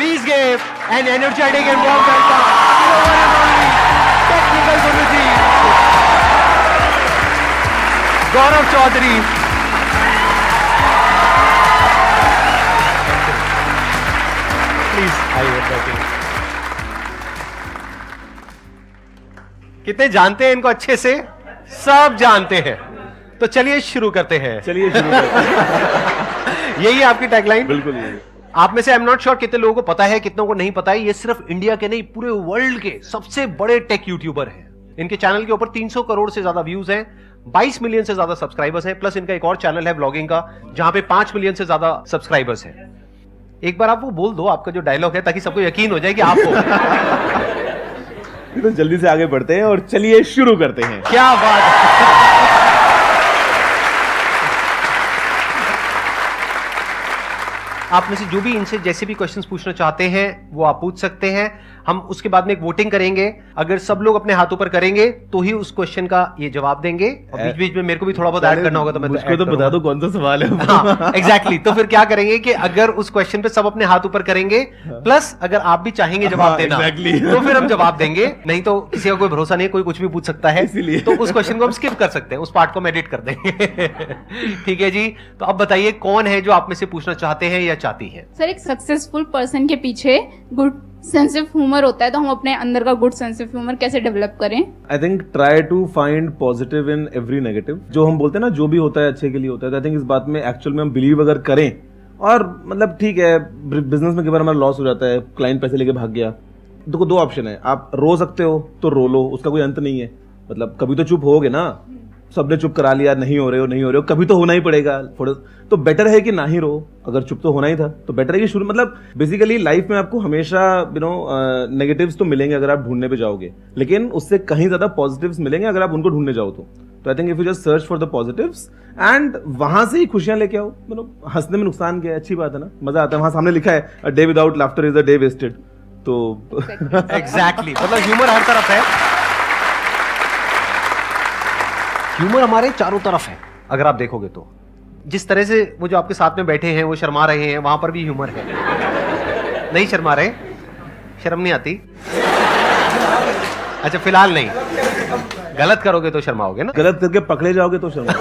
Please give an energetic and warm welcome to the one and only technical Guruji, Gaurav Chaudhary. Please, आइए बैठिए. कितने जानते हैं इनको अच्छे से? सब जानते हैं. तो चलिए शुरू करते हैं. यही है आपकी टैगलाइन? बिल्कुल यही. आप में से आई एम नॉट श्योर कितने लोगों को पता है, कितनों को नहीं पता है. ये सिर्फ इंडिया के नहीं, पूरे वर्ल्ड के सबसे बड़े टेक यूट्यूबर हैं. इनके चैनल के ऊपर 300 करोड़ से ज्यादा व्यूज हैं, 22 मिलियन से ज्यादा सब्सक्राइबर्स हैं, प्लस इनका एक और चैनल है व्लॉगिंग का जहां पे 5 मिलियन से ज्यादा सब्सक्राइबर्स हैं. एक बार आप वो बोल दो, आपका जो डायलॉग है, ताकि सबको यकीन हो जाए कि आप हो. तो जल्दी से आगे बढ़ते हैं और चलिए शुरू करते हैं. क्या बात है. आप में से जो भी इनसे जैसे भी क्वेश्चंस पूछना चाहते हैं वो आप पूछ सकते हैं. हम उसके बाद में एक वोटिंग करेंगे. अगर सब लोग अपने हाथ ऊपर करेंगे तो ही उस क्वेश्चन का ये जवाब देंगे. और बीच बीच में मेरे को भी थोड़ा बहुत ऐड करना होगा, तो मैं मुझको तो बता दो कौन सा सवाल है. हाँ, एग्जैक्टली. तो फिर क्या करेंगे कि अगर उस क्वेश्चन पे सब अपने हाथ ऊपर करेंगे, प्लस अगर आप भी चाहेंगे जवाब देना, तो फिर हम जवाब देंगे. नहीं तो किसी का कोई भरोसा नहीं है, कोई कुछ भी पूछ सकता है. इसीलिए तो उस क्वेश्चन को हम स्किप कर सकते हैं, उस पार्ट को हम एडिट कर देंगे. ठीक है जी. तो अब बताइए कौन है जो आप में से पूछना चाहते हैं या चाहती है? सर, एक सक्सेसफुल पर्सन के पीछे गुड सेंस ऑफ ह्यूमर होता है, तो हम अपने अंदर का गुड सेंस ऑफ ह्यूमर कैसे डेवलप करें? I think try to find positive in every negative. जो हम बोलते हैं ना, जो भी होता है अच्छे के लिए होता है. आई थिंक इस बात में एक्चुअल में हम बिलीव अगर करें, और मतलब ठीक है, बिजनेस में कई बार हमारा लॉस हो जाता है, क्लाइंट पैसे लेके भाग गया, तो दो ऑप्शन है. आप रो सकते हो तो रो लो, उसका कोई अंत नहीं है. मतलब कभी तो चुप होगे ना. सबने चुप करा लिया, नहीं हो रहे हो, कभी तो होना ही पड़ेगा. थोड़ा तो बेटर है कि ना ही रो. अगर चुप तो होना ही था तो बेटर है कि शुरू, मतलब बेसिकली लाइफ में आपको हमेशा नेगेटिव्स तो मिलेंगे अगर आप ढूंढने पे जाओगे, लेकिन उससे कहीं ज्यादा पॉजिटिव्स मिलेंगे अगर आप उनको ढूंढने जाओ तो. I think if you just search for the positives and वहां से ही खुशियां लेके आओ. मतलब हंसने में नुकसान क्या है, अच्छी बात है ना, मजा आता है. वहां सामने लिखा है a day without laughter is a day wasted. तो एग्जैक्टली. मतलब ह्यूमर हर तरफ है. ह्यूमर हमारे चारों तरफ है. अगर आप देखोगे तो जिस तरह से वो जो आपके साथ में बैठे हैं वो शर्मा रहे हैं, वहां पर भी ह्यूमर है. नहीं शर्मा रहे? शर्म नहीं आती? अच्छा, फिलहाल नहीं. गलत करोगे तो शर्माओगे ना. गलत करके पकड़े जाओगे तो शर्मा.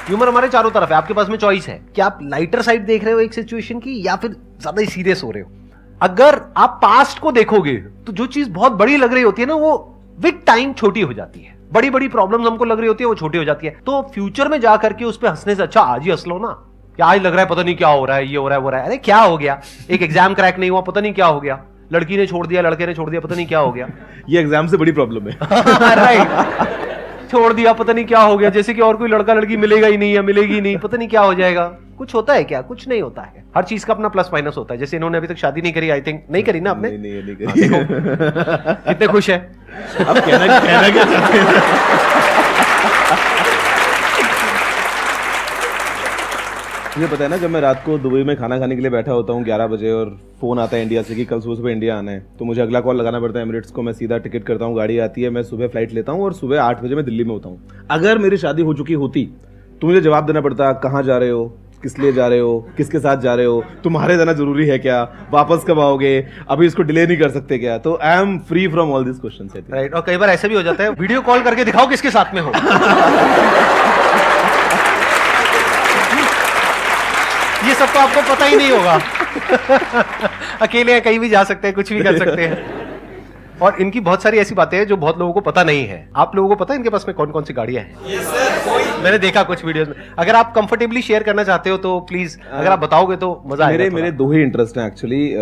ह्यूमर हमारे चारों तरफ है. आपके पास में चॉइस है कि आप लाइटर साइड देख रहे हो एक सिचुएशन की, या फिर ज्यादा ही सीरियस हो रहे हो. अगर आप पास्ट को देखोगे तो जो चीज बहुत बड़ी लग रही होती है ना, वो विद टाइम छोटी हो जाती है. बड़ी बड़ी प्रॉब्लम्स हमको लग रही होती है, वो छोटी हो जाती है. तो फ्यूचर में जाकर के उस पर हंसने से अच्छा आज ही हंस लो ना. क्या आज लग रहा है पता नहीं क्या हो रहा है, ये हो रहा है, वो रहा है. अरे क्या हो गया? एक एग्जाम क्रैक नहीं हुआ, पता नहीं क्या हो गया. लड़की ने छोड़ दिया, लड़के ने छोड़ दिया, पता नहीं क्या हो गया. ये एग्जाम से बड़ी प्रॉब्लम है. राइट. छोड़ दिया, पता नहीं क्या हो गया. जैसे कि और कोई लड़का लड़की मिलेगा ही नहीं या मिलेगी नहीं, पता नहीं क्या हो जाएगा. कुछ होता है क्या? कुछ नहीं होता है. हर चीज का अपना प्लस माइनस होता है. जैसे इन्होंने अभी तक शादी नहीं करी, आई थिंक नहीं करी ना आपने? नहीं करी. कितने खुश है. अब कहना क्या चाहते हैं? मुझे पता है ना, जब मैं रात को दुबई में खाना खाने के लिए बैठा होता हूँ 11 बजे और फोन आता है इंडिया से कि कल सुबह इंडिया आना है, तो मुझे अगला कॉल लगाना पड़ता है एमिरेट्स को. मैं सीधा टिकट करता हूँ, गाड़ी आती है, मैं सुबह फ्लाइट लेता हूँ और सुबह 8 बजे मैं दिल्ली में होता हूँ. अगर मेरी शादी हो चुकी होती तो मुझे जवाब देना पड़ता, कहाँ जा रहे हो, किस लिए जा रहे हो, किसके साथ जा रहे हो, तुम्हारे जाना जरूरी है क्या, वापस कब आओगे, अभी इसको डिले नहीं कर सकते क्या. तो I am free from all this questions. Right. और कई बार ऐसा भी हो जाता है, वीडियो कॉल करके दिखाओ किसके साथ में हो. ये सब तो आपको पता ही नहीं होगा. अकेले कहीं भी जा सकते हैं, कुछ भी कर सकते हैं. और इनकी बहुत सारी ऐसी बातें हैं जो बहुत लोगों को पता नहीं है. आप लोगों को पता है इनके पास में कौन कौन सी गाड़ियां हैं? मैंने देखा कुछ वीडियोस में. अगर आप कंफर्टेबली शेयर करना चाहते हो तो प्लीज, अगर आप बताओगे तो मजा आएगा. मेरे दो ही इंटरेस्ट हैं एक्चुअली.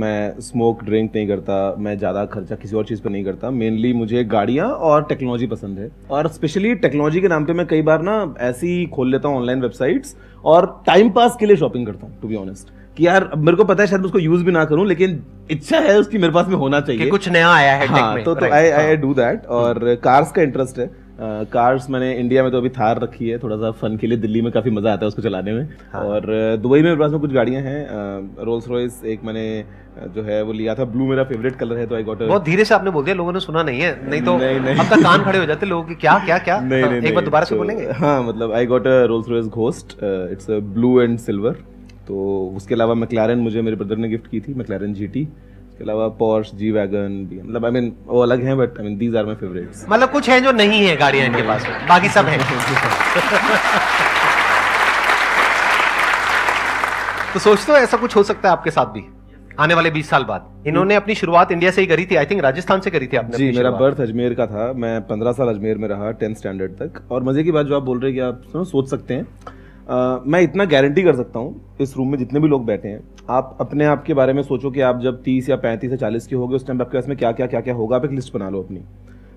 मैं स्मोक ड्रिंक नहीं करता, मैं ज्यादा खर्चा किसी और चीज पे नहीं करता. मेनली मुझे गाड़ियां और टेक्नोलॉजी पसंद है. और स्पेशली टेक्नोलॉजी के नाम पे मैं कई बार ना ऐसी खोल लेता हूँ ऑनलाइन वेबसाइट्स और टाइम पास के लिए शॉपिंग करता हूँ, टू बी ऑनेस्ट. कि यार मेरे को पता है शायद उसको यूज भी ना करूं, लेकिन इच्छा है उसकी मेरे पास में होना चाहिए कि कुछ नया आया है टेक में. तो आई डू दैट. और कार्स का इंटरेस्ट है. कार्स मैंने इंडिया में तो अभी थार रखी है, थोड़ा सा फन के लिए। दिल्ली में काफी मजा आता है उसको चलाने में। और दुबई में मेरे पास में कुछ गाड़ियां हैं। रोल्स रॉयस एक मैंने जो है वो लिया था, ब्लू मेरा फेवरेट कलर है, तो आई गॉट बहुत धीरे से आपने बोल दिया, लोगों ने सुना नहीं है, नहीं तो नहीं। अब तक कान खड़े हो जाते लोगों की, क्या क्या क्या। नहीं, एक बार दोबारा से बोलेंगे। हाँ, मतलब I got a Rolls Royce ghost, it's blue and silver. तो उसके अलावा मैक्लारेन मुझे मेरे ब्रदर ने गिफ्ट की थी, मैक्लारेन जीटी। उसके अलावा पोर्श, जी वैगन, मतलब आई मीन वो अलग हैं, but I mean these are my favourites. मतलब कुछ है जो नहीं है गाड़ियां इनके पास में, बाकी सब है। तो सोचते हो ऐसा कुछ हो सकता है आपके साथ भी आने वाले 20 साल बाद? इन्होंने अपनी शुरुआत इंडिया से ही करी थी, आई थिंक राजस्थान से करी थी आपने। जी, मेरा बर्थ अजमेर का था। मैं 15 साल अजमेर में रहा 10th स्टैंडर्ड तक। और मजे की बात जो आप बोल रहे हैं कि आप सोच सकते हैं, मैं इतना गारंटी कर सकता हूँ, इस रूम में जितने भी लोग बैठे हैं, आप अपने आप के बारे में सोचो कि आप जब 30 या 35 या 40 के होगे, उस टाइम आपके पास में क्या क्या होगा। आप एक लिस्ट बना लो अपनी,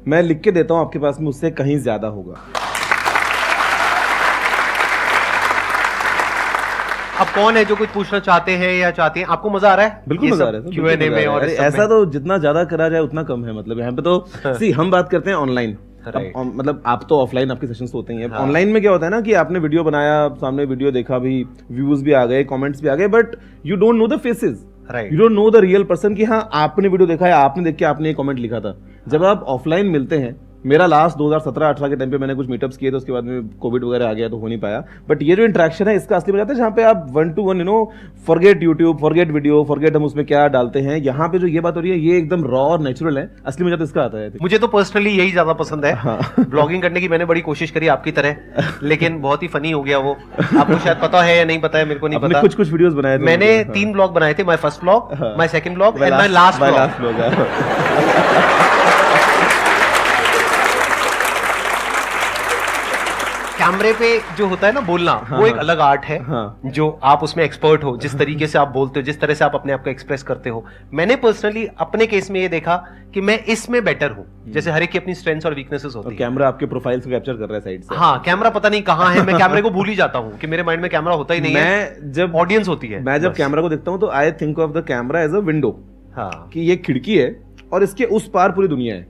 मैं लिख के देता हूँ, आपके पास में उससे कहीं ज्यादा होगा। अब कौन है जो कुछ पूछना चाहते हैं या चाहती हैं? आपको मजा आ रहा है? बिल्कुल मजा आ रहा है Q&A में। और ऐसा तो जितना ज्यादा करा जाए उतना कम है। मतलब यहाँ पे तो सी हम बात करते हैं ऑनलाइन, मतलब आप तो ऑफलाइन आपके सेशंस होते हैं। ऑनलाइन में क्या होता है ना कि आपने वीडियो बनाया, सामने वीडियो देखा भी, व्यूज भी आ गए, कमेंट्स भी आ गए, but you don't know the faces, you don't know the real person कि हाँ आपने वीडियो देखा है, आपने देख के आपने ये कमेंट लिखा था। जब आप ऑफलाइन मिलते हैं, मेरा लास्ट 2017-18 के टाइम पे मैंने कुछ मीटअप्स किए थे, उसके बाद में कोविड वगैरह आ गया तो हो नहीं पाया। बट ये जो इंटरेक्शन है इसका असली मजा आता है जहाँ पे आप 1 to 1 forget YouTube, forget video, forget हम उसमें क्या डालते हैं, यहाँ पे जो ये बात हो रही है ये एकदम रॉ और नेचुरल है। असली मजा तो इसका आता है। मुझे तो पर्सनली यही ज्यादा पसंद है। ब्लॉगिंग करने की मैंने बड़ी कोशिश करी आपकी तरह, लेकिन बहुत ही फनी हो गया वो। आपको शायद पता है या नहीं पता है, मेरे को नहीं पता। कुछ वीडियोस बनाए थे मैंने 3 ब्लॉग बनाए थे, my first blog, my second blog and my last blog. कैमरे पे जो होता है ना बोलना, वो एक अलग आर्ट है। जो आप उसमें एक्सपर्ट हो, जिस तरीके से आप बोलते हो, जिस तरह से आप अपने आप को एक्सप्रेस करते हो। मैंने पर्सनली अपने केस में ये देखा कि मैं इसमें बेटर हूँ। जैसे हर एक की अपनी स्ट्रेंथ्स और वीकनेसेस होती है। कैमरा आपके प्रोफाइल को कैप्चर कर रहा है साइड से। हाँ, कैमरा पता नहीं कहाँ है, मैं कैमरे को भूल ही जाता हूँ कि मेरे माइंड में कैमरा होता ही नहीं है। जब ऑडियंस होती है, मैं जब कैमरा को देखता हूँ तो I think of the camera as a window, कि ये खिड़की है और इसके उस पार पूरी दुनिया है।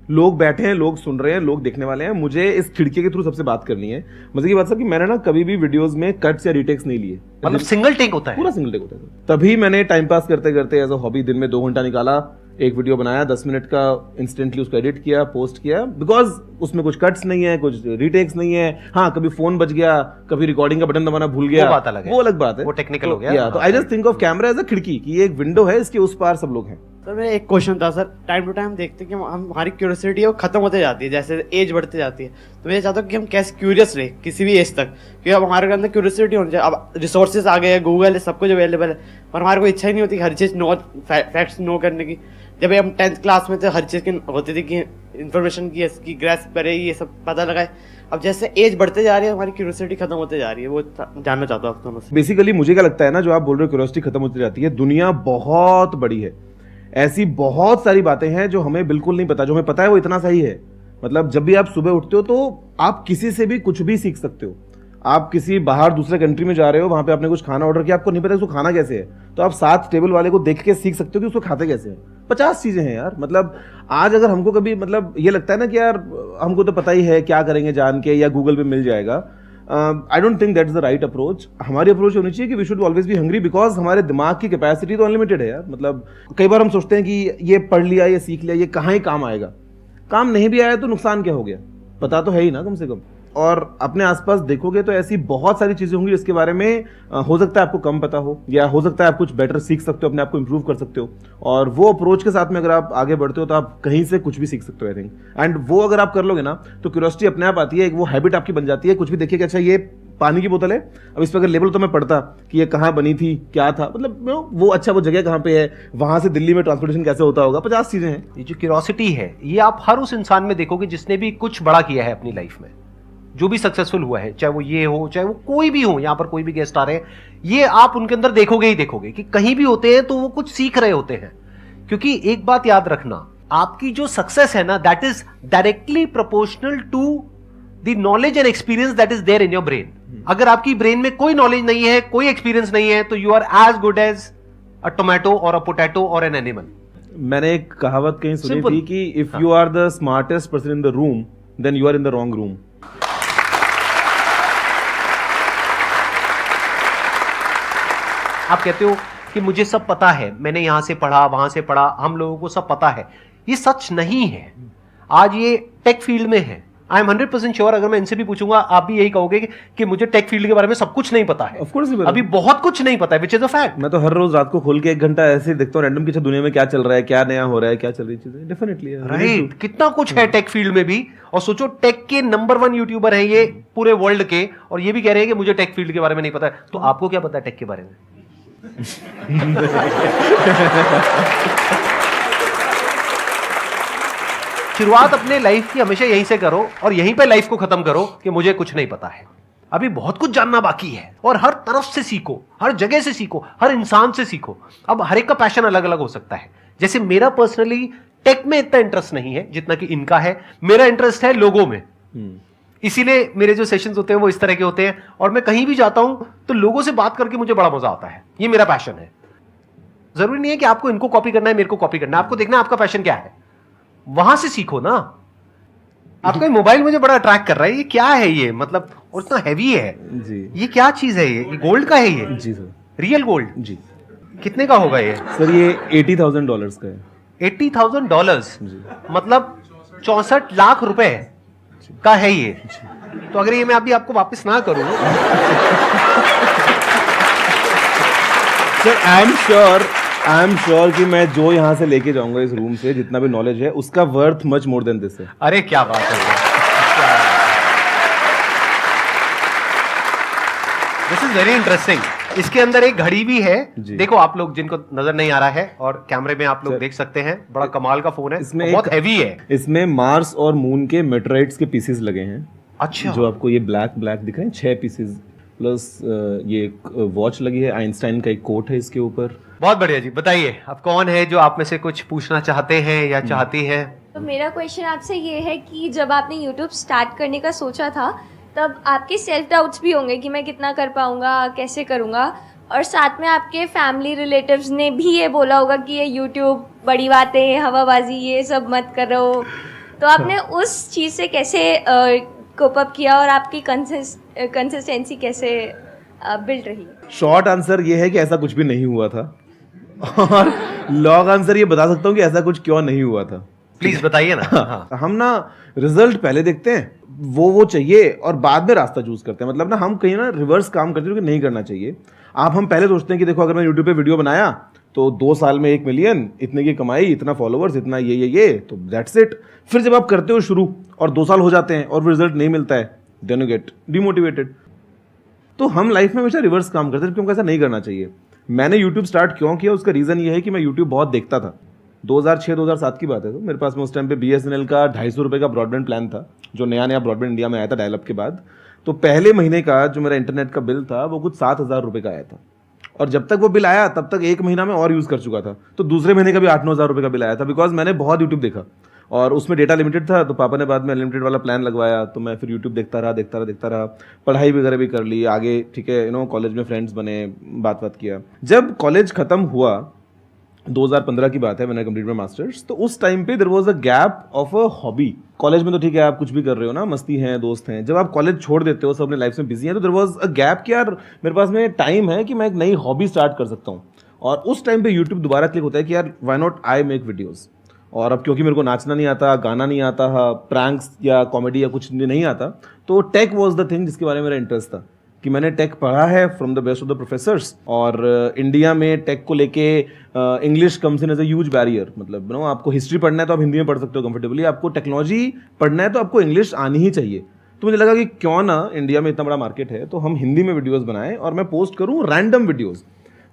लोग बैठे हैं, लोग सुन रहे हैं, लोग देखने वाले हैं, मुझे इस खिड़की के थ्रू सबसे बात करनी है। मजे की बात सर कि मैंने ना कभी भी वीडियोस में कट्स या रीटेक्स नहीं लिए। मतलब सिंगल टेक होता है, पूरा सिंगल टेक होता है। तभी मैंने टाइम पास करते करते एज अ हॉबी दिन में 2 घंटा निकाला, एक वीडियो बनाया, 10 मिनट का, इंस्टेंटली उसको एडिट किया, पोस्ट किया, बिकॉज उसमें कुछ कट्स नहीं है, कुछ रीटेक्स नहीं है। हाँ, कभी फोन बच गया, कभी रिकॉर्डिंग का बटन दबाना भूल गया, वो अलग बात है, वो टेक्निकल हो गया। तो I just think of camera as a खिड़की, कि ये एक विंडो है, इसके उस पार सब लोग हैं। सर मेरा एक क्वेश्चन था सर, टाइम टू टाइम देखते हैं कि हमारी क्यूरियोसिटी है वो खत्म होते जाती है, जैसे एज बढ़ती जाती है। तो मैं चाहता हूँ कि हम कैसे क्यूरियस रहे किसी भी एज तक, क्योंकि अब हमारे अंदर क्यूरियोसिटी होनी चाहिए। अब रिसोर्सेज आ गए हैं, गूगल है, सब कुछ अवेलेबल है, पर हमारे को इच्छा ही नहीं होती हर चीज़ फैक्ट्स नो करने की। जब हम 10th क्लास में थे, हर चीज़ की होती थी कि इन्फॉर्मेशन की इसकी ग्रेस्प करे, ये सब पता लगाए। अब जैसे एज बढ़ते जा रही है, हमारी क्यूरियोसिटी खत्म होते जा रही है, वो जानना चाहता हूँ आप दोनों से। बेसिकली मुझे क्या लगता है ना, जो आप बोल रहे हो क्यूरियोसिटी खत्म होती जाती है, दुनिया बहुत बड़ी है, ऐसी बहुत सारी बातें हैं जो हमें बिल्कुल नहीं पता। जो हमें पता है वो इतना सही है। मतलब जब भी आप सुबह उठते हो तो आप किसी से भी कुछ भी सीख सकते हो। आप किसी बाहर दूसरे कंट्री में जा रहे हो, वहां पे आपने कुछ खाना ऑर्डर किया, आपको नहीं पता उसको खाना कैसे है, तो आप साथ टेबल वाले को देख के सीख सकते हो कि उसको खाते कैसे हैं। 50 चीजें हैं यार। मतलब आज अगर हमको कभी मतलब ये लगता है ना कि यार हमको तो पता ही है, क्या करेंगे जान के, या गूगल पे मिल जाएगा, I don't think that is the right approach. हमारी अप्रोच होनी चाहिए कि we should always be hungry, because हमारे दिमाग की कैपेसिटी तो अनलिमिटेड है यार। मतलब कई बार हम सोचते हैं कि ये पढ़ लिया, ये सीख लिया, ये कहाँ ही काम आएगा। काम नहीं भी आया तो नुकसान क्या हो गया, पता तो है ही ना कम से कम। और अपने आसपास देखोगे तो ऐसी बहुत सारी चीजें होंगी जिसके बारे में हो सकता है आपको कम पता हो, या हो सकता है आप कुछ बेटर सीख सकते हो, अपने आप को इंप्रूव कर सकते हो। और वो अप्रोच के साथ में अगर आप आगे बढ़ते हो तो आप कहीं से कुछ भी सीख सकते हो, आई थिंक। एंड वो अगर आप कर लोगे ना तो क्यूरियोसिटी अपने आप आती है, एक वो हैबिट आपकी बन जाती है। कुछ भी देखिए कि अच्छा ये पानी की बोतल है, अब इस पर अगर लेबल तो मैं पढ़ता कि ये कहाँ बनी थी, क्या था, मतलब वो अच्छा वो जगह कहाँ पे है, वहां से दिल्ली में ट्रांसपोर्टेशन कैसे होता होगा, 50 चीजें हैं। ये जो क्यूरियोसिटी है, ये आप हर उस इंसान में देखोगे जिसने भी कुछ बड़ा किया है अपनी लाइफ में, जो भी सक्सेसफुल हुआ है, चाहे वो ये हो, चाहे वो कोई भी हो। यहाँ पर कोई भी गेस्ट आ रहे हैं, ये आप उनके अंदर देखोगे ही देखोगे कि कहीं भी होते हैं तो वो कुछ सीख रहे होते हैं। क्योंकि एक बात याद रखना, आपकी जो सक्सेस है ना, that is directly proportional to the knowledge and experience that is there in your brain. अगर आपकी ब्रेन में कोई नॉलेज नहीं है, कोई एक्सपीरियंस नहीं है, तो you are as good as a tomato or a potato or an animal. मैंने एक कहावत कहीं सुनी थी कि if you are the smartest person in the room, then you are in the wrong room. आप कहते हो कि मुझे सब पता है, मैंने यहां से पढ़ा वहां से पढ़ा, हम लोगों को सब पता है। ये सच नहीं है। आज ये टेक फील्ड में है। आई एम 100% श्योर, अगर मैं इनसे भी पूछूंगा आप भी यही कहोगे कि मुझे टेक फील्ड के बारे में सब कुछ नहीं पता है। Of course ही अभी बहुत कुछ नहीं पता है, विच इज अ फैक्ट। मैं तो हर रोज रात को खोल के 1 घंटा ऐसे ही देखता हूँ रैंडम कि दुनिया में क्या चल रहा है, क्या नया हो रहा है, क्या चल रही चीजें। डेफिनेटली राइट, कितना कुछ है टेक फील्ड में भी। और सोचो टेक के नंबर 1 यूट्यूबर है ये पूरे वर्ल्ड के, और ये भी कह रहे हैं कि मुझे टेक फील्ड के बारे में नहीं पता है। तो आपको क्या पता है टेक के बारे में? शुरुआत अपने लाइफ की हमेशा यहीं से करो और यहीं पे लाइफ को खत्म करो कि मुझे कुछ नहीं पता है। अभी बहुत कुछ जानना बाकी है, और हर तरफ से सीखो, हर जगह से सीखो, हर इंसान से सीखो। अब हर एक का पैशन अलग अलग हो सकता है। जैसे मेरा पर्सनली टेक में इतना इंटरेस्ट नहीं है जितना कि इनका है। मेरा इंटरेस्ट है लोगों में, इसीलिए मेरे जो सेशंस होते हैं वो इस तरह के होते हैं। और मैं कहीं भी जाता हूं तो लोगों से बात करके मुझे बड़ा मजा आता है। ये मेरा पैशन है। जरूरी नहीं है कि आपको इनको कॉपी करना है, मेरे को कॉपी करना है। आपको देखना है आपका पैशन क्या है, वहां से सीखो ना। आपका मोबाइल मुझे बड़ा अट्रैक्ट कर रहा है। ये क्या है ये, मतलब और इतना हैवी है जी। ये क्या चीज है? ये गोल्ड का है ये? जी सर। Real gold? जी। कितने का होगा ये? सर ये $80,000 का है। $80,000 जी। मतलब 64 लाख रुपए का है ये। तो अगर ये मैं अभी आपको वापस ना करूं सर आई एम श्योर कि मैं जो यहाँ से लेके जाऊंगा इस रूम से, जितना भी नॉलेज है, उसका worth much more than this है। अरे क्या बात है, दिस इज वेरी इंटरेस्टिंग। इसके अंदर एक घड़ी भी है, देखो आप लोग जिनको नजर नहीं आ रहा है, और कैमरे में आप लोग देख सकते हैं। बड़ा कमाल का फोन है, इसमें बहुत हैवी है। इसमें मार्स और मून के मेटेराइट्स के पीसेस लगे हैं। अच्छा, जो आपको ये ब्लैक दिख रहे हैं, 6 पीसेस, प्लस ये एक वॉच लगी है, आइंस्टाइन का एक कोट है इसके ऊपर। बहुत बढ़िया जी। बताइए अब कौन है जो आप में से कुछ पूछना चाहते हैं या चाहती हैं? तो मेरा क्वेश्चन आपसे ये है कि जब आपने यूट्यूब स्टार्ट करने का सोचा था, तब आपके सेल्फ डाउट्स भी होंगे कि मैं कितना कर पाऊंगा, कैसे करूंगा, और साथ में आपके फैमिली रिलेटिव्स ने भी ये बोला होगा कि ये यूट्यूब बड़ी बातें, हवाबाजी, ये सब मत करो। तो आपने उस चीज़ से कैसे कोप अप किया और आपकी कंसिस्टेंसी कैसे बिल्ड रही? शॉर्ट आंसर ये है कि ऐसा कुछ भी नहीं हुआ था, और लॉन्ग आंसर ये बता सकता हूँ कि ऐसा कुछ क्यों नहीं हुआ था। प्लीज बताइए ना। हाँ। हम ना रिजल्ट पहले देखते हैं, वो चाहिए, और बाद में रास्ता चूज करते हैं। मतलब ना हम कहीं ना रिवर्स काम करते हैं, नहीं करना चाहिए। हम पहले सोचते हैं कि देखो अगर मैं यूट्यूब पे वीडियो बनाया तो 2 साल में 1 मिलियन, इतने की कमाई, इतना फॉलोवर्स, इतना ये तो दैट्स इट। फिर जब आप करते हो शुरू और 2 साल हो जाते हैं और रिजल्ट नहीं मिलता है, देन यू गेट डिमोटिवेटेड। तो हम लाइफ में हमेशा रिवर्स काम करते हैं, क्योंकि ऐसा नहीं करना चाहिए। मैंने यूट्यूब स्टार्ट क्यों किया, उसका रीज़न ये है कि मैं यूट्यूब बहुत देखता था। 2006-2007 की बात है। तो मेरे पास में उस टाइम पे BSNL का 250 रुपये का ब्रॉडबैंड प्लान था, जो नया ब्रॉडबैंड इंडिया में आया था डायलअप के बाद। तो पहले महीने का जो मेरा इंटरनेट का बिल था वो कुछ 7,000 रुपये का आया था, और जब तक वो बिल आया तब तक 1 महीना में और यूज़ कर चुका था। तो दूसरे महीने का भी 8-9 हज़ार रुपये का बिल आया था, बिकॉज मैंने बहुत यूट्यूब देखा, और उसमें डेटा लिमिटेड था। तो पापा ने बाद में अनलिमिटेड वाला प्लान लगवाया, तो मैं फिर यूट्यूब देखता रहा। पढ़ाई वगैरह भी कर ली आगे, ठीक है, कॉलेज में फ्रेंड्स बने, बात किया। जब कॉलेज खत्म हुआ, 2015 की बात है, मैंने कंप्लीट माई मास्टर्स। तो उस टाइम पे there was a gap of a hobby. College में तो ठीक है आप कुछ भी कर रहे हो ना, मस्ती है, दोस्त हैं। जब आप कॉलेज छोड़ देते हो, सब अपने लाइफ में बिजी हैं, तो देयर वाज अ गैप कि यार मेरे पास में टाइम है कि मैं एक नई हॉबी स्टार्ट कर सकता हूँ। और उस टाइम पे यूट्यूब दोबारा क्लिक होता है कि यार why not I make videos. और अब क्योंकि मेरे को नाचना नहीं आता, गाना नहीं आता, प्रैंक्स या कॉमेडी या कुछ नहीं आता, तो टेक वॉज द थिंग जिसके बारे में मेरा इंटरेस्ट था। कि मैंने टेक पढ़ा है from the best of the professors, और इंडिया में टेक को लेके English comes in as a huge barrier. मतलब आपको हिस्ट्री पढ़ना है तो आप हिंदी में पढ़ सकते हो कंफर्टेबली, आपको टेक्नोलॉजी पढ़ना है तो आपको इंग्लिश आनी ही चाहिए। तो मुझे लगा कि क्यों ना, इंडिया में इतना बड़ा मार्केट है, तो हम हिंदी में वीडियोज़ बनाएं और मैं पोस्ट करूँ रैंडम वीडियोज़।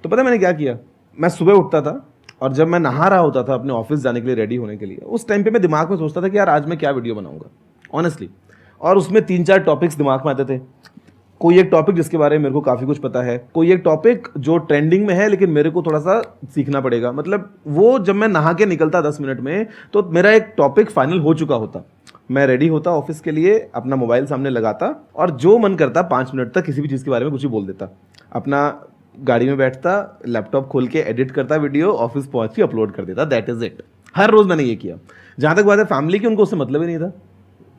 तो पता है मैंने क्या किया, मैं सुबह उठता था, और जब मैं नहा रहा होता था अपने ऑफिस जाने के लिए, रेडी होने के लिए, उस टाइम पे मैं दिमाग में सोचता था कि यार आज मैं क्या वीडियो बनाऊंगा ऑनेस्टली। और उसमें 3-4 टॉपिक्स दिमाग में आते थे। कोई एक टॉपिक जिसके बारे में मेरे को काफ़ी कुछ पता है, कोई एक टॉपिक जो ट्रेंडिंग में है लेकिन मेरे को थोड़ा सा सीखना पड़ेगा। मतलब वो जब मैं नहा के निकलता 10 मिनट में, तो मेरा एक टॉपिक फाइनल हो चुका होता। मैं रेडी होता ऑफिस के लिए, अपना मोबाइल सामने लगाता, और जो मन करता 5 मिनट तक किसी भी चीज़ के बारे में कुछ ही बोल देता। अपना गाड़ी में बैठता, लैपटॉप खोल के एडिट करता वीडियो, ऑफिस पहुंच के अपलोड कर देता। That is it. हर रोज मैंने ये किया। जहां तक बात है फैमिली की, उनको उससे मतलब ही नहीं था।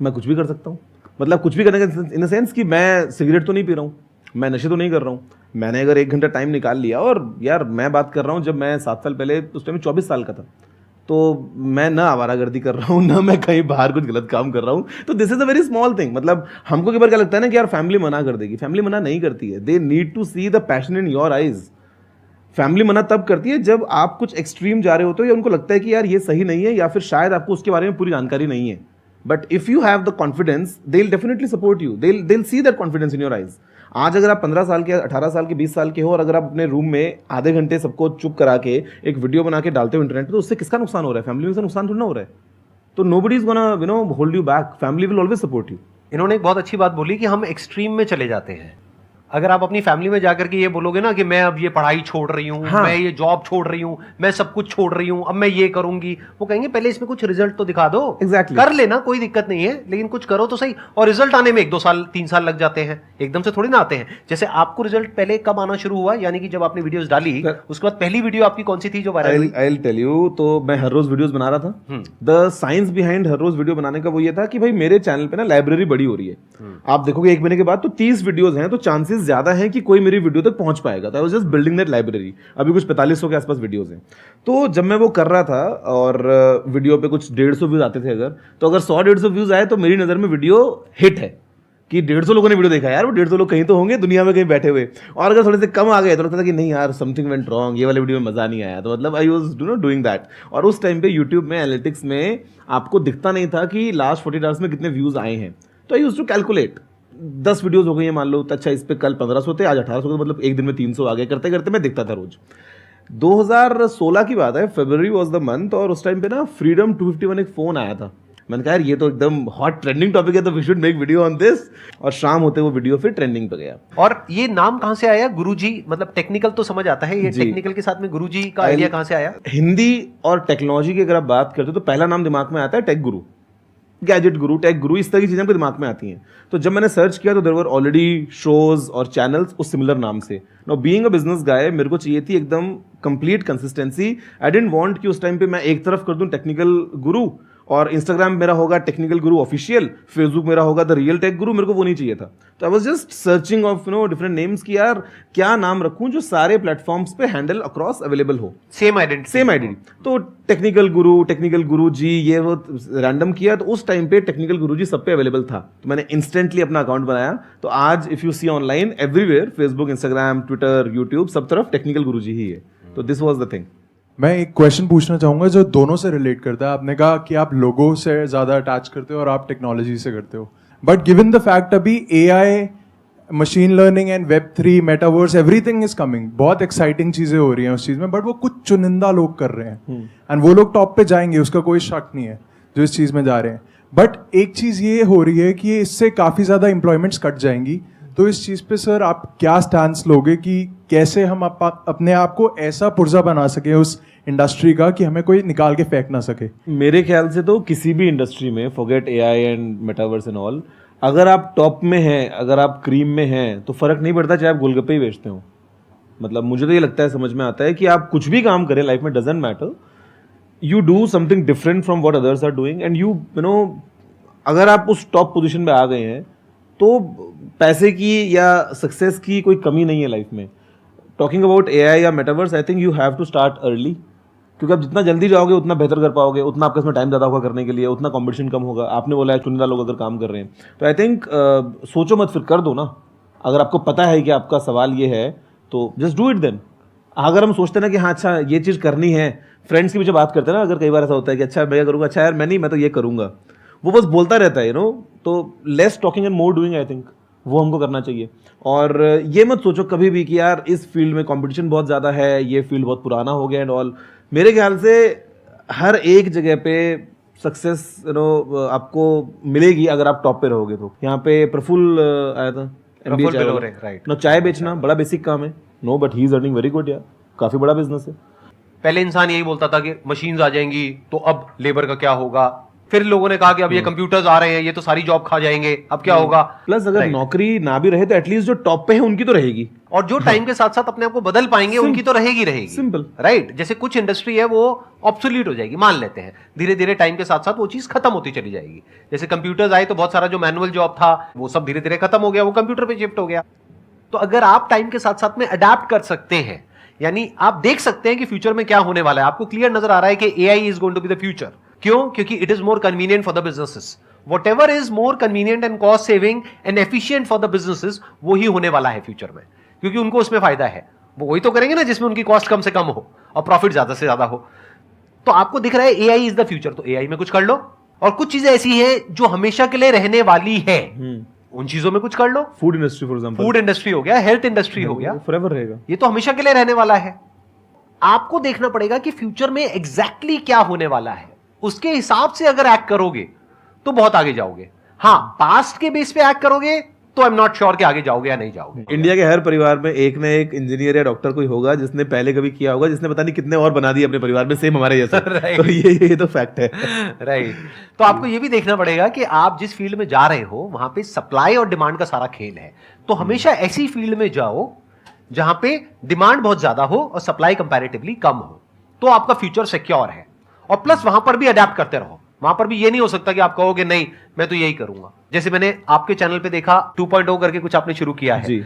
मैं कुछ भी कर सकता हूँ। मतलब कुछ भी करने का इन द सेंस कि मैं सिगरेट तो नहीं पी रहा हूँ, मैं नशे तो नहीं कर रहा हूँ। मैंने अगर 1 घंटा टाइम निकाल लिया, और यार मैं बात कर रहा हूँ जब मैं 7 साल पहले, उस टाइम 24 साल का था, तो मैं ना आवारागर्दी कर रहा हूँ, ना मैं कहीं बाहर कुछ गलत काम कर रहा हूँ। तो this is a very small thing. मतलब हमको कई बार क्या लगता है ना कि यार फैमिली मना कर देगी, फैमिली मना नहीं करती है। They need to see the passion in your eyes. Family मना तब करती है जब आप कुछ एक्सट्रीम जा रहे होते हो, या उनको लगता है कि यार ये सही नहीं है, या फिर शायद आपको उसके बारे में पूरी जानकारी नहीं है। But if you have the confidence, they will definitely support you, they will see that confidence in your eyes. आज अगर आप 15 साल के, 18 साल के, 20 साल के हो, और अगर आप अपने रूम में आधे घंटे सबको चुप करा के एक वीडियो बना के डालते हो इंटरनेट पे, तो उससे किसका नुकसान हो रहा है? फैमिली में से नुकसान थोड़ा ना हो रहा है। तो nobody is gonna hold you back, family will always support you. इन्होंने एक बहुत अच्छी बात बोली कि हम एक्सट्रीम में चले जाते हैं। अगर आप अपनी फैमिली में जाकर के ये बोलोगे ना कि मैं अब ये पढ़ाई छोड़ रही हूँ, हाँ। मैं ये जॉब छोड़ रही हूँ, मैं सब कुछ छोड़ रही हूँ, अब मैं ये करूंगी, वो कहेंगे पहले इसमें कुछ रिजल्ट तो दिखा दो। Exactly. कर लेना, कोई दिक्कत नहीं है, लेकिन कुछ करो तो सही। और रिजल्ट आने में 1-2 साल 3 साल लग जाते हैं, एकदम से थोड़ी ना आते हैं। जैसे आपको रिजल्ट पहले कब आना शुरू हुआ, यानी कि जब आपने वीडियोस डाली, उसके बाद पहली वीडियो आपकी कौन सी थी जो वायरल हुई? I will tell you. तो मैं हर रोज वीडियोस बना रहा था। द साइंस बिहाइंड हर रोज वीडियो बनाने का वो ये था कि भाई मेरे चैनल पे ना लाइब्रेरी बड़ी हो रही है। आप देखोगे 1 महीने के बाद तो 30 वीडियोस हैं, तो चांसेस ज्यादा हैं कि कोई मेरी वीडियो तक पहुंच पाएगा। तो I was just building that library. अभी कुछ 4500 के आसपास वीडियोस हैं। तो जब मैं वो कर रहा था, और वीडियो पे कुछ 150 व्यूज आते थे, अगर 100-150 व्यूज आए तो मेरी नजर में वीडियो हिट है, कि 150 लोगों ने वीडियो देखा। यार वो 150 लोग कहीं तो होंगे दुनिया में, कहीं बैठे हुए। और अगर थोड़े से कम आ गए तो लगता था कि नहीं यार, समथिंग वेंट रॉन्ग, ये वाले वीडियो में मजा नहीं आया। तो मतलब आई वाज डूइंग दैट। और उस टाइम पे यूट्यूब में एनालिटिक्स में आपको दिखता नहीं था कि लास्ट 48 आवर्स में कितने व्यूज आए हैं। तो I used to calculate, 10 videos हो गई हैं मान लो, तो अच्छा इस पे कल 1500 थे, आज 1800 थे, मतलब एक दिन में 300 आ गए। करते करते मैं दिखता था रोज। 2016 की बात है, फरवरी वाज द मंथ, और उस टाइम पे ना फ्रीडम 251 एक फोन आया था। मैंने कहा यार ये तो एकदम हॉट ट्रेंडिंग टॉपिक है, तो we should make video on this. और शाम होते वो वीडियो फिर ट्रेंडिंग पे गया। और ये नाम कहां से आया गुरुजी? मतलब टेक्निकल तो समझ आता है, ये जी। टेक्निकल के साथ में गुरुजी का आइडिया कहां से आया? हिंदी और टेक्नोलॉजी की अगर आप बात करते हो तो पहला नाम दिमाग में आता है टेक गुरु, गैजेट गुरु, टेक गुरु, इस तरह की चीजें हमको दिमाग में आती हैं। तो जब मैंने सर्च किया तो देयर वर ऑलरेडी शोज और चैनल्स उस सिमिलर नाम से। Now being a business guy, मेरे को चाहिए थी एकदम complete consistency. I didn't want कि उस टाइम पे मैं एक तरफ कर दूं टेक्निकल गुरु, और इंस्टाग्राम मेरा होगा टेक्निकल गुरु ऑफिशियल, फेसबुक मेरा होगा द रियल टेक गुरु। मेरे को वो नहीं चाहिए था। तो I was just searching of different names कि यार क्या नाम रखूं जो सारे प्लेटफॉर्म्स पे हैंडल अक्रॉस अवेलेबल हो, सेम आइडेंटिटी। तो टेक्निकल गुरु जी, ये वो रैंडम किया। तो उस टाइम पे टेक्निकल गुरु जी सब पे अवेलेबल था। तो मैंने इंस्टेंटली अपना अकाउंट बनाया। तो आज if you see online everywhere, Facebook, Instagram, Twitter, YouTube, सब तरफ टेक्निकल गुरु जी ही है। तो दिस वॉज द थिंग। मैं एक क्वेश्चन पूछना चाहूँगा जो दोनों से रिलेट करता है। आपने कहा कि आप लोगों से ज़्यादा अटैच करते हो और आप टेक्नोलॉजी से करते हो, बट गिवन द फैक्ट अभी AI, machine learning and Web3, metaverse, everything is coming, बहुत एक्साइटिंग चीज़ें हो रही हैं उस चीज़ में, बट वो कुछ चुनिंदा लोग कर रहे हैं एंड वो लोग टॉप पे जाएंगे, उसका कोई शक नहीं है जो इस चीज़ में जा रहे हैं। बट एक चीज़ ये हो रही है कि इससे काफ़ी ज़्यादा एम्प्लॉयमेंट्स कट जाएंगी। तो इस चीज़ पे सर आप क्या स्टैंस लोगे कि कैसे हम अपने आप को ऐसा पुर्जा बना सके उस इंडस्ट्री का कि हमें कोई निकाल के फेंक ना सके? मेरे ख्याल से तो किसी भी इंडस्ट्री में, forget AI and metaverse and all, अगर आप टॉप में हैं, अगर आप क्रीम में हैं, तो फर्क नहीं पड़ता चाहे आप गोलगप्पे ही बेचते हो। मतलब मुझे तो ये लगता है, समझ में आता है कि आप कुछ भी काम करें लाइफ में, doesn't matter, you do something different from what others are doing, and you know अगर आप उस टॉप पोजीशन पे आ गए हैं तो पैसे की या सक्सेस की कोई कमी नहीं है लाइफ में। टॉकिंग अबाउट AI या metaverse, I think you have to start early, क्योंकि आप जितना जल्दी जाओगे उतना बेहतर कर पाओगे, उतना आपके इसमें टाइम ज़्यादा होगा करने के लिए, उतना कंपटीशन कम होगा। आपने बोला है चुनिंदा लोग अगर काम कर रहे हैं, तो आई थिंक सोचो मत, फिर कर दो ना। अगर आपको पता है कि आपका सवाल ये है तो जस्ट डू इट देन। अगर हम सोचते ना कि हाँ अच्छा ये चीज़ करनी है, फ्रेंड्स की पीछे बात करते हैं ना, अगर कई बार ऐसा होता है कि अच्छा मैं करूँगा, अच्छा यार मैं नहीं, मैं तो ये करूँगा, वो बस बोलता रहता है तो less talking and more doing, I think वो हमको करना चाहिए। और ये मत सोचो कभी भी कि यार इस फील्ड में कंपटीशन बहुत ज़्यादा है, ये फील्ड बहुत पुराना हो गया एंड ऑल। मेरे ख्याल से हर एक जगह पे सक्सेस आपको मिलेगी अगर आप टॉप पे रहोगे। तो यहाँ पे प्रफुल्ल आया था, MBA चाय वाला। राइट। नो, चाय बेचना बड़ा बेसिक काम है, no, but he is earning very good यार, काफ़ी बड़ा बिजनेस है। पहले इंसान यही बोलता था कि मशीन्स आ जाएंगी तो अब लेबर का क्या होगा, फिर लोगों ने कहा कि अब ये कंप्यूटर्स आ रहे हैं, ये तो सारी जॉब खा जाएंगे, अब क्या होगा। प्लस अगर Right. नौकरी ना भी रहे तो एटलीस्ट जो टॉप पे है उनकी तो रहेगी। और जो टाइम के साथ साथ अपने आप को बदल पाएंगे उनकी तो रहेगी Simple. राइट। जैसे कुछ इंडस्ट्री है वो ऑब्सोल्यूट हो जाएगी, मान लेते हैं, धीरे धीरे टाइम के साथ साथ वो चीज खत्म होती चली जाएगी। जैसे कंप्यूटर्स आए तो बहुत सारा जो मैनुअल जॉब था वो सब धीरे धीरे खत्म हो गया, वो कंप्यूटर पे शिफ्ट हो गया। तो अगर आप टाइम के साथ साथ में अडेप्ट कर सकते हैं, यानी आप देख सकते हैं कि फ्यूचर में क्या होने वाला है, आपको क्लियर नजर आ रहा है कि AI is going to be the future. क्यों? क्योंकि it is more convenient for the businesses. Whatever is more convenient and cost saving and efficient for the businesses, वो ही होने वाला है फ्यूचर में, क्योंकि उनको उसमें फायदा है। वो वही तो करेंगे ना जिसमें उनकी कॉस्ट कम से कम हो और प्रॉफिट ज्यादा से ज्यादा हो। तो आपको दिख रहा है एआई इज द फ्यूचर, तो एआई में कुछ कर लो। और कुछ चीजें ऐसी हैं जो हमेशा के लिए रहने वाली है, उन चीजों में कुछ कर लो। Food industry for example, food industry हो गया, हेल्थ इंडस्ट्री हो गया, फॉरएवर रहेगा। ये तो हमेशा के लिए रहने वाला है। आपको देखना पड़ेगा कि फ्यूचर में एग्जैक्टली क्या होने वाला है, उसके हिसाब से अगर एक्ट करोगे तो बहुत आगे जाओगे। हाँ, पास्ट के बेस पे एक्ट करोगे तो आई एम नॉट श्योर कि आगे जाओगे या नहीं जाओगे। इंडिया के हर परिवार में एक ना एक इंजीनियर या डॉक्टर कोई होगा जिसने पहले कभी किया होगा, जिसने पता नहीं कितने और बना दिए अपने परिवार में सेम हमारे जैसा। Right. तो ये तो फैक्ट है। राइट। तो आपको ये भी देखना पड़ेगा कि आप जिस फील्ड में जा रहे हो वहां पे सप्लाई और डिमांड का सारा खेल है। तो हमेशा ऐसी फील्ड में जाओ जहां पे डिमांड बहुत ज्यादा हो और सप्लाई कंपैरेटिवली कम हो, तो आपका फ्यूचर सिक्योर है। और प्लस वहां पर भी अडेप्ट करते रहो। वहां पर भी ये नहीं हो सकता कि आप कहोगे नहीं मैं तो यही करूंगा। जैसे मैंने आपके चैनल पे देखा 2.0 करके कुछ आपने शुरू किया है। जी।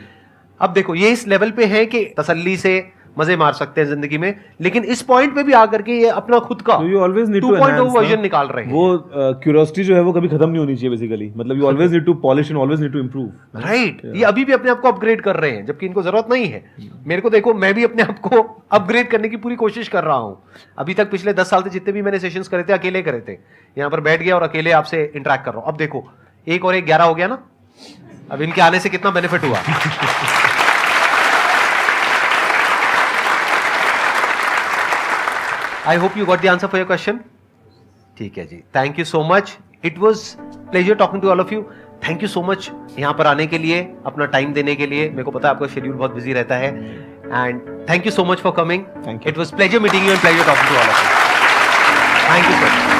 अब देखो ये इस लेवल पे है कि तसल्ली से मजे मार सकते हैं जिंदगी में, लेकिन इस पॉइंट पे भी आकर के ये अपना खुद का So you always need to 2.0 enhance version ना। निकाल रहे हैं। वो क्यूरियोसिटी जो है वो कभी खत्म नहीं होनी चाहिए बेसिकली। मतलब you always need to polish and always need to improve. Right. ये अभी भी अपने आप को अपग्रेड कर रहे हैं जबकि इनको जरूरत नहीं है। मेरे को देखो, मैं भी अपने आप को अपग्रेड करने की पूरी कोशिश कर रहा हूं। अभी तक पिछले 10 साल से जितने भी मैंने सेशंस करे थे अकेले करे थे, यहां पर बैठ गया और अकेले आपसे इंटरेक्ट कर रहा हूं। अब देखो 1 और 1 11 हो गया ना। अब इनके आने से कितना बेनिफिट हुआ। I hope you got the answer for your question. ठीक है जी, thank you so much. It was pleasure talking to all of you. Thank you so much यहाँ पर आने के लिए, अपना टाइम देने के लिए। मेरे को पता है आपका शेड्यूल बहुत बिजी रहता है, and thank you so much for coming. Thank you. It was pleasure meeting you and pleasure talking to all of you. Thank you so much.